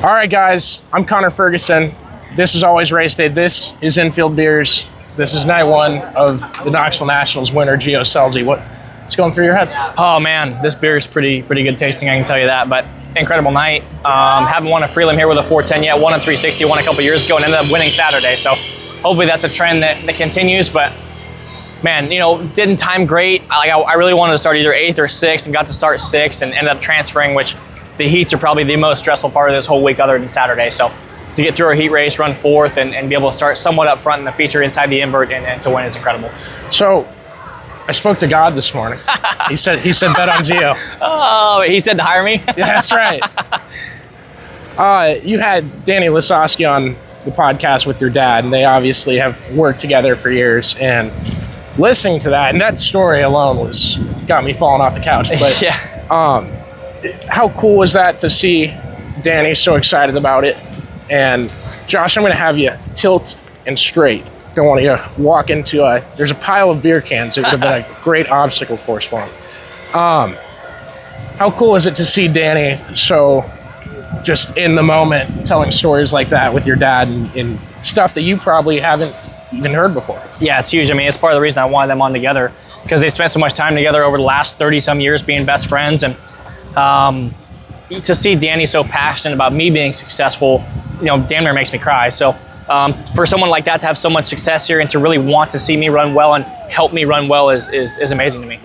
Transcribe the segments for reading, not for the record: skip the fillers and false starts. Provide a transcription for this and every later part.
All right, guys, I'm Connor Ferguson. This is Always Race Day. This is Infield Beers. This is night one of the Knoxville Nationals winner, 𝗂𝗏𝗃. What's going through your head? Oh man, this beer is pretty good tasting, I can tell you that. But incredible night. Haven't won a prelim here with a 410 yet. Won in 360, won a couple years ago, and ended up winning Saturday. So hopefully that's a trend that continues. But man, you know, didn't time great. I really wanted to start either 8th or 6th, and got to start 6th, and ended up transferring, which the heats are probably the most stressful part of this whole week other than Saturday. So to get through a heat race, run 4th, and be able to start somewhat up front in the feature inside the invert and to win is incredible. So I spoke to God this morning. He said bet on Gio. Oh, he said to hire me? Yeah, that's right. You had Danny Lisowski on the podcast with your dad, and they obviously have worked together for years. And listening to that, and that story alone got me falling off the couch. But yeah. How cool was that to see Danny so excited about it? And Josh, I'm going to have you tilt and straight. Don't want you to walk into there's a pile of beer cans. It would have been a great obstacle course for him. How cool is it to see Danny so just in the moment telling stories like that with your dad and stuff that you probably haven't even heard before? Yeah, it's huge. I mean, it's part of the reason I wanted them on together, because they spent so much time together over the last 30-some years being best friends. And to see Danny so passionate about me being successful, you know, damn near makes me cry. So for someone like that to have so much success here and to really want to see me run well and help me run well is amazing to me.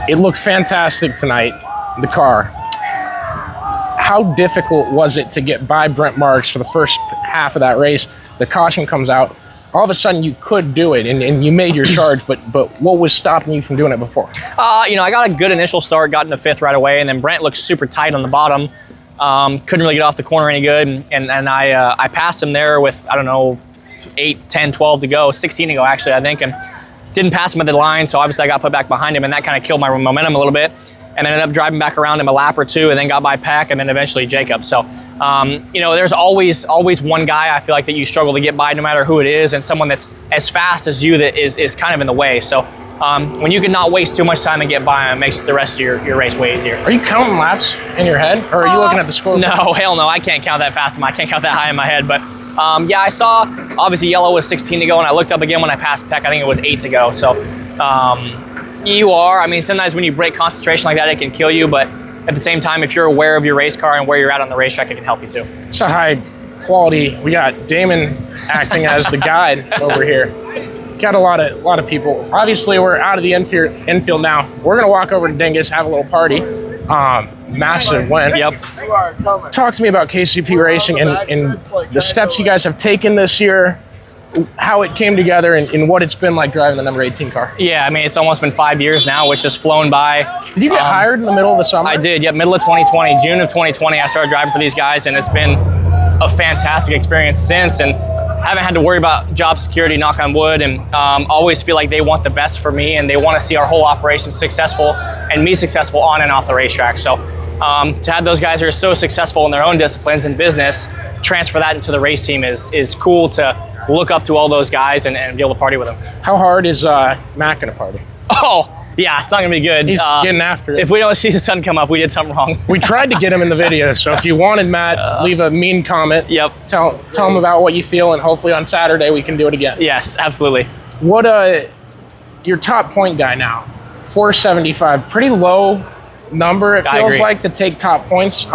It looked fantastic tonight, the car. How difficult was it to get by Brent Marks for the first half of that race? The caution comes out. All of a sudden you could do it and you made your charge, but what was stopping you from doing it before? You know, I got a good initial start, got into 5th right away, and then Brent looked super tight on the bottom. Couldn't really get off the corner any good, and I passed him there with, I don't know, 8, 10, 12 to go, 16 to go actually, I think, and didn't pass him at the line, so obviously I got put back behind him, and that kind of killed my momentum a little bit, and ended up driving back around him a lap or two, and then got by Peck, and then eventually Jacob. So, you know, there's always one guy I feel like that you struggle to get by no matter who it is, and someone that's as fast as you that is kind of in the way. So when you can not waste too much time and get by him, it makes the rest of your race way easier. Are you counting laps in your head, or are you looking at the score? No, hell no, I can't count that fast. I can't count that high in my head, but yeah, I saw, obviously yellow was 16 to go, and I looked up again when I passed Peck, I think it was 8 to go. So I mean, sometimes when you break concentration like that, it can kill you, but at the same time, if you're aware of your race car and where you're at on the racetrack, it can help you too. It's a high quality. We got Damon acting as the guide over here. Got a lot of people. Obviously, we're out of the infield now. We're gonna walk over to Dingus, have a little party. Massive win. Yep. Talk to me about KCP Racing and the steps you guys have taken this year, how it came together, and what it's been like driving the number 18 car. Yeah, I mean, it's almost been 5 years now, which has flown by. Did you get hired in the middle of the summer? I did, yeah, middle of 2020, June of 2020, I started driving for these guys, and it's been a fantastic experience since, and I haven't had to worry about job security, knock on wood, and always feel like they want the best for me, and they want to see our whole operation successful and me successful on and off the racetrack. So to have those guys who are so successful in their own disciplines and business transfer that into the race team is cool to look up to all those guys and be able to party with them. How hard is Matt gonna party? Oh, yeah, it's not gonna be good. He's getting after it. If we don't see the sun come up, we did something wrong. We tried to get him in the video, so if you wanted Matt, leave a mean comment. Yep. Tell him about what you feel, and hopefully on Saturday we can do it again. Yes, absolutely. What your top point guy now, 475, pretty low number it feels like to take top points.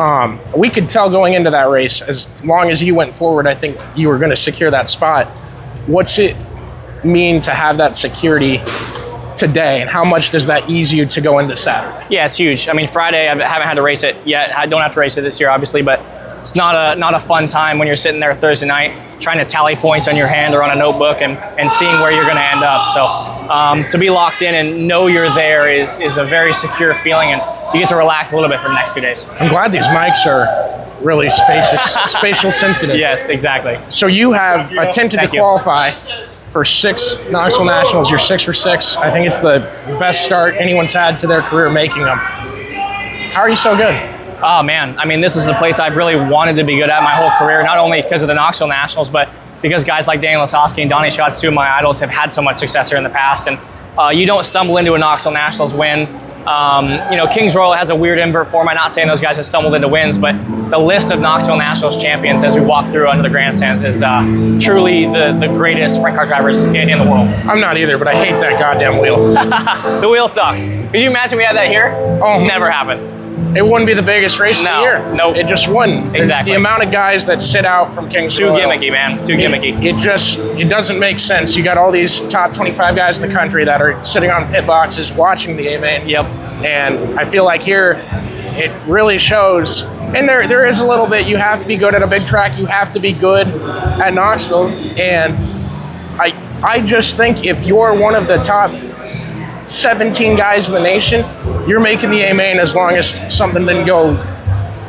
We could tell going into that race, as long as you went forward, I think you were going to secure that spot. What's it mean to have that security today, and how much does that ease you to go into Saturday? Yeah, it's huge. I mean, Friday I haven't had to race it yet. I don't have to race it this year, obviously, but it's not a fun time when you're sitting there Thursday night trying to tally points on your hand or on a notebook and seeing where you're going to end up. So to be locked in and know you're there is a very secure feeling, and you get to relax a little bit for the next 2 days. I'm glad these mics are really spatial sensitive. Yes, exactly. So you have attempted to qualify for 6 Knoxville Nationals. You're 6 for 6. I think it's the best start anyone's had to their career making them. How are you so good? Oh man, I mean, this is the place I've really wanted to be good at my whole career, not only because of the Knoxville Nationals, but because guys like Danny Lisowski and Donnie Schatz, 2 of my idols, have had so much success here in the past. And you don't stumble into a Knoxville Nationals win You know, Kings Royal has a weird invert form. I'm not saying those guys have stumbled into wins, but the list of Knoxville Nationals champions as we walk through under the grandstands is truly the greatest sprint car drivers in the world. I'm not either, but I hate that goddamn wheel. The wheel sucks. Could you imagine we had that here? Oh, never happened. It wouldn't be the biggest race of the year. Nope. It just wouldn't. Exactly. The amount of guys that sit out from King's Too Royal, gimmicky, man. Too gimmicky. It doesn't make sense. You got all these top 25 guys in the country that are sitting on pit boxes watching the A-Main. Yep. And I feel like here, it really shows. And there is a little bit. You have to be good at a big track. You have to be good at Knoxville. And I just think if you're one of the top 17 guys in the nation, you're making the A-Main as long as something didn't go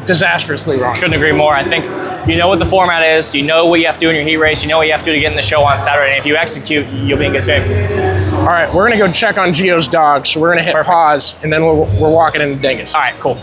disastrously wrong. Couldn't agree more. I think you know what the format is, you know what you have to do in your heat race, you know what you have to do to get in the show on Saturday, and if you execute, you'll be in good shape. All right, we're gonna go check on Gio's dog, so we're gonna hit pause, and then we're walking into Dingus. All right, cool.